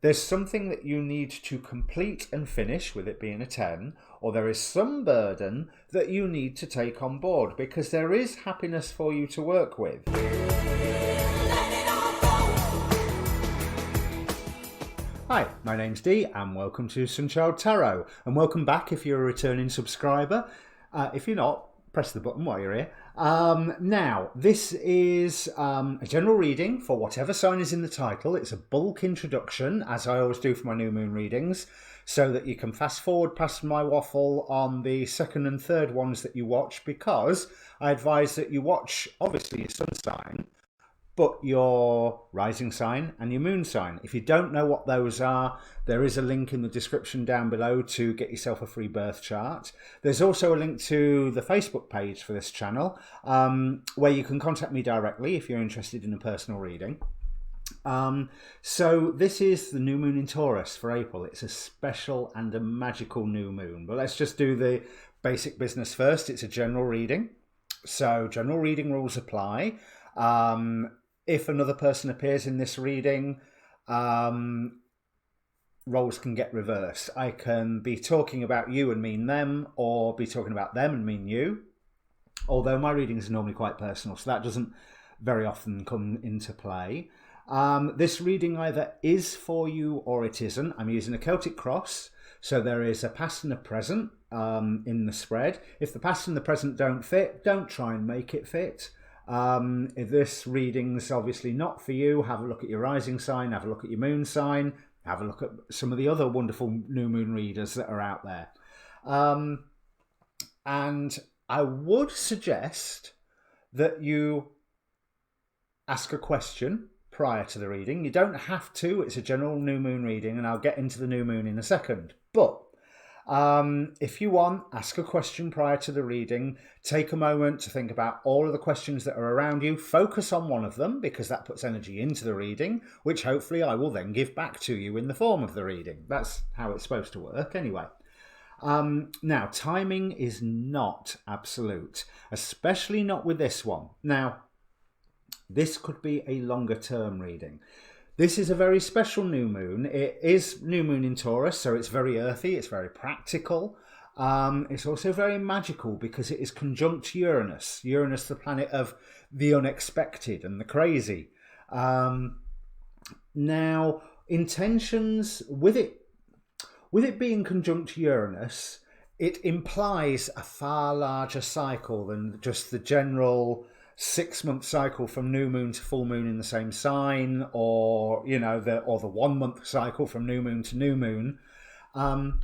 There's something that you need to complete and finish, with it being a 10, or there is some burden that you need to take on board, because there is happiness for you to work with. Hi, my name's Dee and welcome to Untitled Tarot, and welcome back if you're a returning subscriber. If you're not, press the button while you're here. Now, this is a general reading for whatever sign is in the title. It's a bulk introduction, as I always do for my new moon readings, so that you can fast forward past my waffle on the second and third ones that you watch, because I advise that you watch, obviously, your sun sign, but your rising sign and your moon sign. If you don't know what those are, there is a link in the description down below to get yourself a free birth chart. There's also a link to the Facebook page for this channel, where you can contact me directly if you're interested in a personal reading. So this is the new moon in Taurus for April. It's a special and a magical new moon. But let's just do the basic business first. It's a general reading. So general reading rules apply. If another person appears in this reading, roles can get reversed. I can be talking about you and mean them, or be talking about them and mean you. Although my readings are normally quite personal, so that doesn't very often come into play. This reading either is for you or it isn't. I'm using a Celtic cross, so there is a past and a present in the spread. If the past and the present don't fit, don't try and make it fit. If this reading's obviously not for you, have a look at your rising sign, have a look at your moon sign, have a look at some of the other wonderful new moon readers that are out there. And I would suggest that you ask a question prior to the reading. You don't have to, it's a general new moon reading, and I'll get into the new moon in a second. But if you want, ask a question prior to the reading. Take a moment to think about all of the questions that are around you. Focus on one of them, because that puts energy into the reading, which hopefully I will then give back to you in the form of the reading. That's how it's supposed to work anyway. Now, timing is not absolute, especially not with this one. Now, this could be a longer term reading. This is a very special new moon. It is new moon in Taurus, so it's very earthy, it's very practical. It's also very magical because it is conjunct Uranus. Uranus, the planet of the unexpected and the crazy. Now, intentions with it being conjunct Uranus, it implies a far larger cycle than just the general 6-month cycle from new moon to full moon in the same sign, or the 1 month cycle from new moon to new moon. And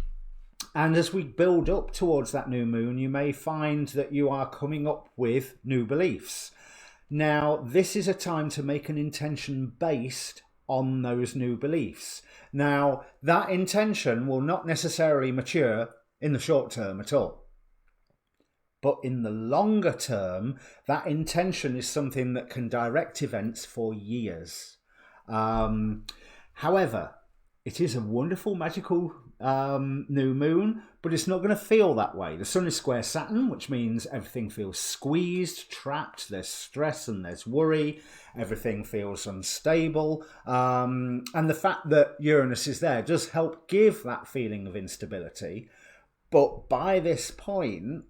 as we build up towards that new moon, you may find that you are coming up with new beliefs. Now, this is a time to make an intention based on those new beliefs. Now, that intention will not necessarily mature in the short term at all. But in the longer term, that intention is something that can direct events for years. However, it is a wonderful, magical new moon, but it's not going to feel that way. The sun is square Saturn, which means everything feels squeezed, trapped, there's stress and there's worry, everything feels unstable. And the fact that Uranus is there does help give that feeling of instability. But by this point,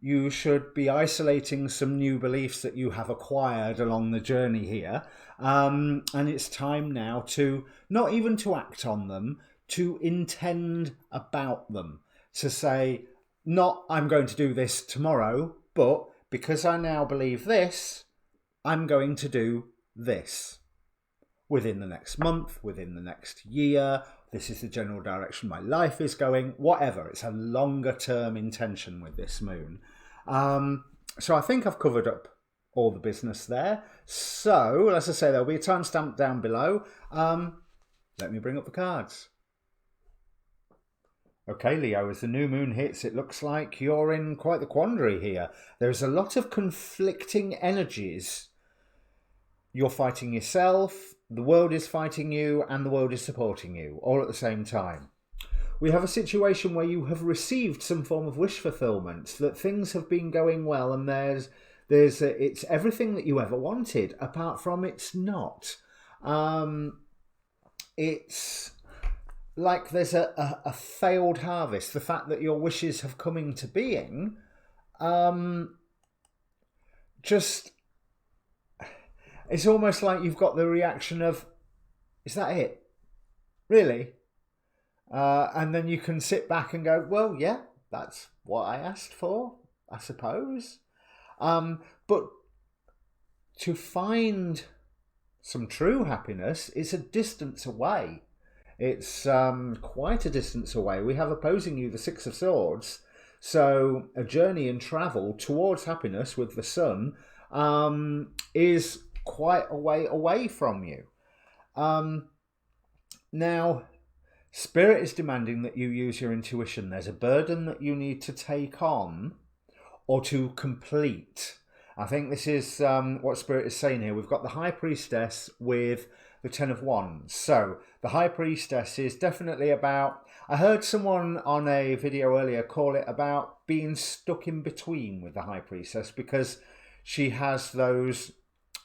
you should be isolating some new beliefs that you have acquired along the journey here. And it's time now to, not even to act on them, to intend about them. To say, not I'm going to do this tomorrow, but because I now believe this, I'm going to do this. Within the next month, within the next year, this is the general direction my life is going, whatever. It's a longer term intention with this moon. So I think I've covered up all the business there. So, as I say, there'll be a timestamp down below. Let me bring up the cards. Okay, Leo, as the new moon hits, it looks like you're in quite the quandary here. There's a lot of conflicting energies. You're fighting yourself, the world is fighting you, and the world is supporting you, all at the same time. We have a situation where you have received some form of wish fulfillment, that things have been going well, and it's everything that you ever wanted, apart from it's not. it's like there's a failed harvest. The fact that your wishes have come into being, just, it's almost like you've got the reaction of, is that it? Really? And then you can sit back and go, well, yeah, that's what I asked for, I suppose. But to find some true happiness is a distance away. It's quite a distance away. We have opposing you the Six of Swords. So a journey and travel towards happiness with the Sun is quite a way away from you. Now, Spirit is demanding that you use your intuition. There's a burden that you need to take on or to complete. I think this is what Spirit is saying here. We've got the High Priestess with the Ten of Wands. So the High Priestess is definitely about, I heard someone on a video earlier call it about being stuck in between with the High Priestess, because she has those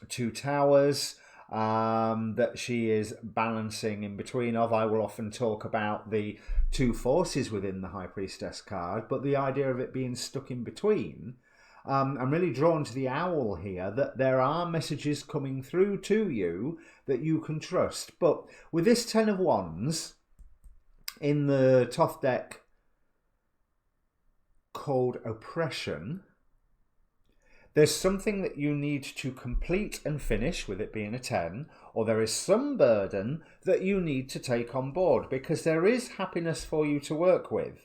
two towers that she is balancing in between of. I will often talk about the two forces within the High Priestess card, but the idea of it being stuck in between, I'm really drawn to the owl here, that there are messages coming through to you that you can trust. But with this Ten of Wands in the Thoth deck called Oppression, there's something that you need to complete and finish, with it being a 10, or there is some burden that you need to take on board, because there is happiness for you to work with.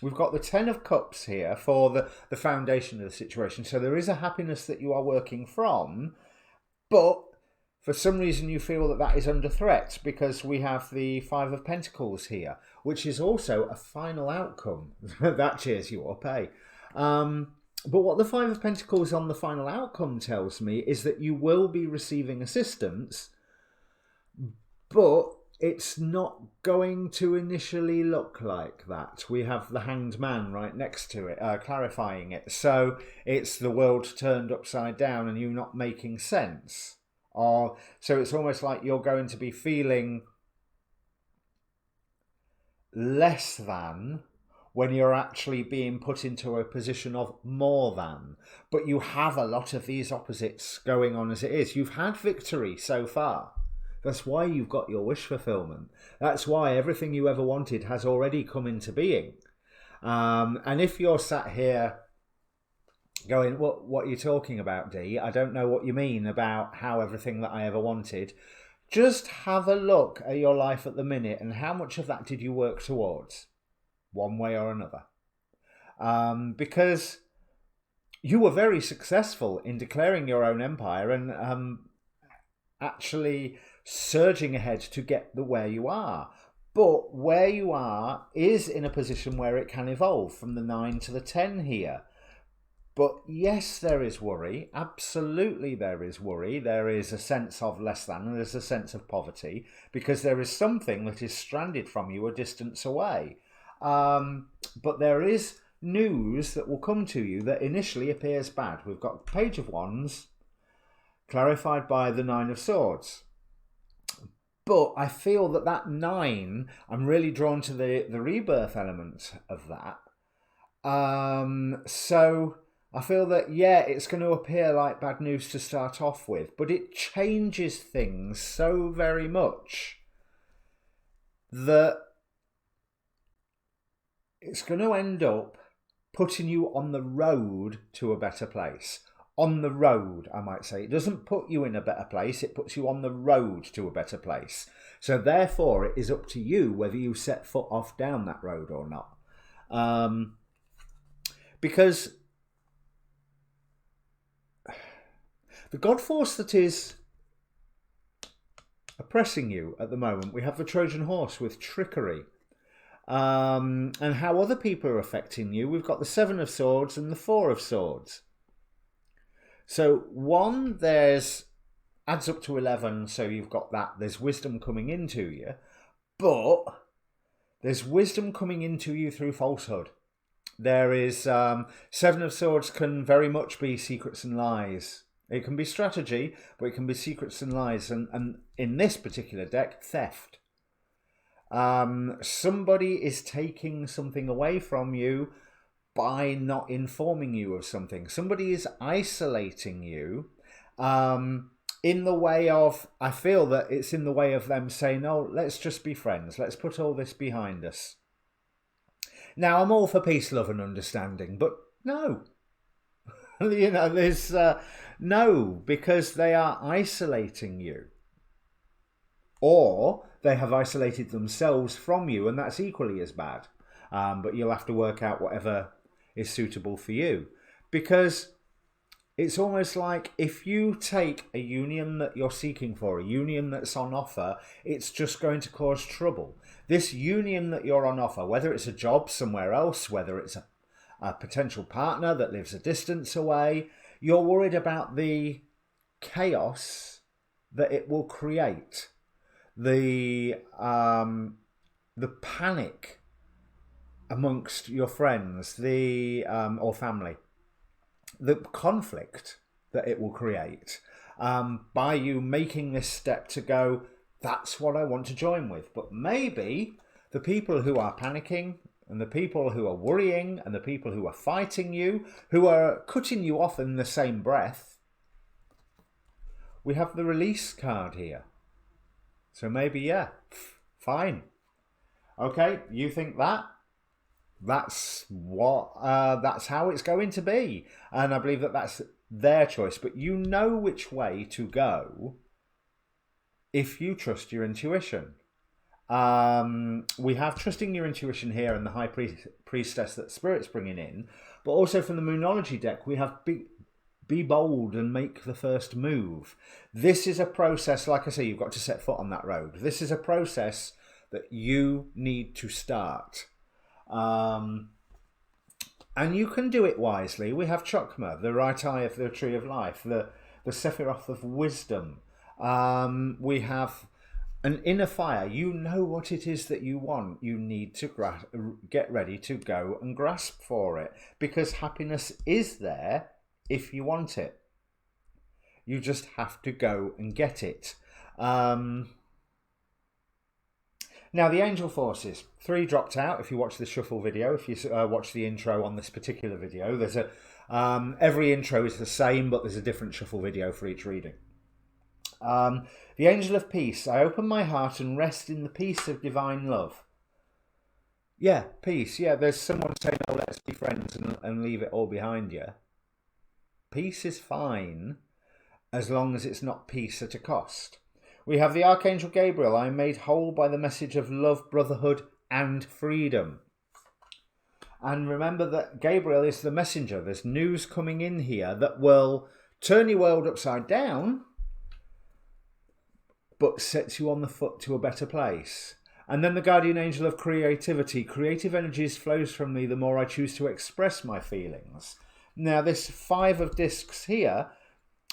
We've got the Ten of Cups here for the foundation of the situation. So there is a happiness that you are working from, but for some reason you feel that that is under threat, because we have the Five of Pentacles here, which is also a final outcome. That cheers you up, eh? But what the Five of Pentacles on the final outcome tells me is that you will be receiving assistance, but it's not going to initially look like that. We have the Hanged Man right next to it, clarifying it. So it's the world turned upside down and you not making sense. So it's almost like you're going to be feeling less than when you're actually being put into a position of more than. But you have a lot of these opposites going on as it is. You've had victory so far. That's why you've got your wish fulfillment. That's why everything you ever wanted has already come into being. And if you're sat here going, what are you talking about, Dee? I don't know what you mean about how everything that I ever wanted. Just have a look at your life at the minute and how much of that did you work towards, one way or another. Because you were very successful in declaring your own empire and actually surging ahead to get where you are. But where you are is in a position where it can evolve from the 9 to the 10 here. But yes, there is worry. Absolutely there is worry. There is a sense of less than, and there's a sense of poverty, because there is something that is stranded from you a distance away. But there is news that will come to you that initially appears bad. We've got Page of Wands, clarified by the Nine of Swords. But I feel that 9, I'm really drawn to the rebirth element of that. So I feel that, yeah, it's going to appear like bad news to start off with, but it changes things so very much that it's going to end up putting you on the road to a better place. On the road, I might say. It doesn't put you in a better place, it puts you on the road to a better place. So therefore, it is up to you whether you set foot off down that road or not. Because the God force that is oppressing you at the moment, we have the Trojan horse with trickery. And how other people are affecting you, we've got the 7 of Swords and the 4 of Swords. So 1, adds up to 11, so you've got that. There's wisdom coming into you, but there's wisdom coming into you through falsehood. There is 7 of Swords can very much be secrets and lies. It can be strategy, but it can be secrets and lies. And in this particular deck, theft. Somebody is taking something away from you by not informing you of something. Somebody is isolating you in the way of, I feel that it's in the way of them saying, oh, let's just be friends. Let's put all this behind us. Now, I'm all for peace, love and understanding, but no. There's no, because they are isolating you. Or they have isolated themselves from you, and that's equally as bad. But you'll have to work out whatever is suitable for you. Because it's almost like if you take a union that you're seeking for, a union that's on offer, it's just going to cause trouble. This union that you're on offer, whether it's a job somewhere else, whether it's a potential partner that lives a distance away, you're worried about the chaos that it will create. The panic amongst your friends, or family, the conflict that it will create by you making this step to go, that's what I want to join with. But maybe the people who are panicking and the people who are worrying and the people who are fighting you, who are cutting you off in the same breath, we have the release card here. So maybe, yeah, fine. Okay, you think that? That's how it's going to be. And I believe that that's their choice. But you know which way to go if you trust your intuition. We have trusting your intuition here and the High Priestess that Spirit's bringing in. But also from the Moonology deck, we have be bold and make the first move. This is a process, like I say, you've got to set foot on that road. This is a process that you need to start. And you can do it wisely. We have Chokmah, the right eye of the Tree of Life, the Sephiroth of Wisdom. We have an inner fire. You know what it is that you want. You need to get ready to go and grasp for it, because happiness is there if you want it. You just have to go and get it. Now, the angel forces. 3 dropped out if you watch the shuffle video. If you watch the intro on this particular video, there's every intro is the same, but there's a different shuffle video for each reading. The angel of peace. I open my heart and rest in the peace of divine love. Yeah, peace. Yeah, there's someone saying, oh, let's be friends and leave it all behind you. Peace is fine as long as it's not peace at a cost. We have the Archangel Gabriel. I am made whole by the message of love, brotherhood, and freedom. And remember that Gabriel is the messenger. There's news coming in here that will turn your world upside down, but sets you on the foot to a better place. And then the guardian angel of creativity. Creative energies flows from me the more I choose to express my feelings. Now, this 5 of discs here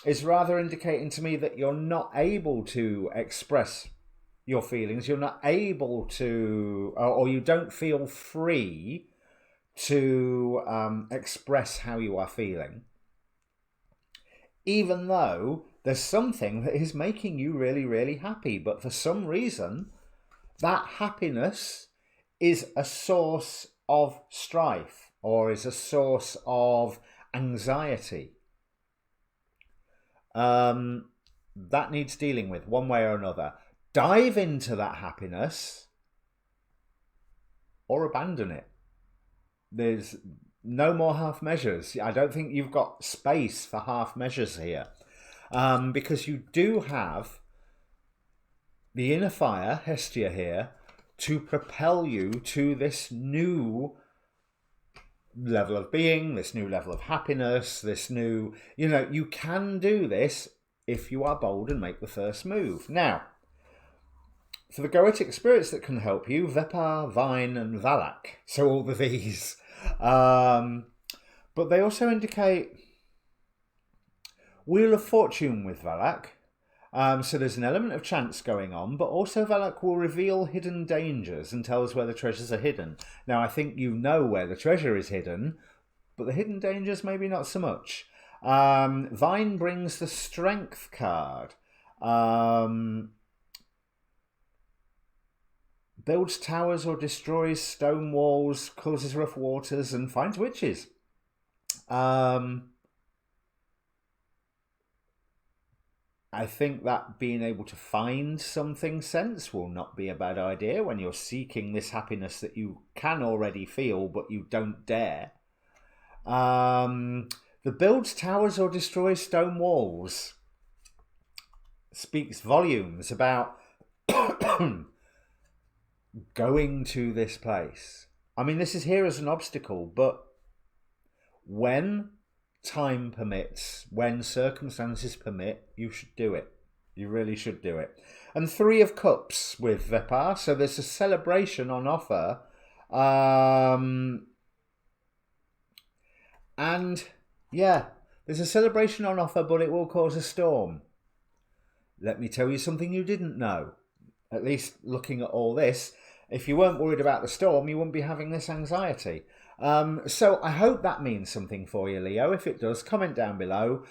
is rather indicating to me that you're not able to express your feelings. You're not able to, or you don't feel free to express how you are feeling, even though there's something that is making you really, really happy. But for some reason, that happiness is a source of strife or is a source of anxiety. That needs dealing with one way or another. Dive into that happiness or abandon it. There's no more half measures. I don't think you've got space for half measures here, because you do have the inner fire, Hestia here, to propel you to this new level of being, this new level of happiness, this new, you can do this if you are bold and make the first move. Now, for the Goetic spirits that can help you, Vepar, Vine, and Valak. So all of these. But they also indicate Wheel of Fortune with Valak. So there's an element of chance going on, but also Valak will reveal hidden dangers and tell us where the treasures are hidden. Now, I think you know where the treasure is hidden, but the hidden dangers maybe not so much. Vine brings the Strength card. Builds towers or destroys stone walls, causes rough waters, and finds witches. I think that being able to find something sense will not be a bad idea when you're seeking this happiness that you can already feel, but you don't dare. The builds towers or destroys stone walls speaks volumes about going to this place. I mean, this is here as an obstacle, but when time permits, when circumstances permit, you should do it. You really should do it. And 3 of Cups with Vepar, so there's a celebration on offer. And yeah, there's a celebration on offer, but it will cause a storm. Let me tell you something you didn't know. At least looking at all this, if you weren't worried about the storm, you wouldn't be having this anxiety. So I hope that means something for you, Leo. If it does, comment down below.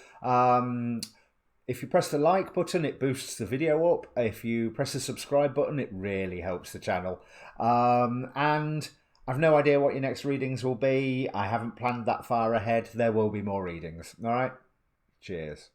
If you press the like button, it boosts the video up. If you press the subscribe button, it really helps the channel. And I've no idea what your next readings will be. I haven't planned that far ahead. There will be more readings. All right? Cheers.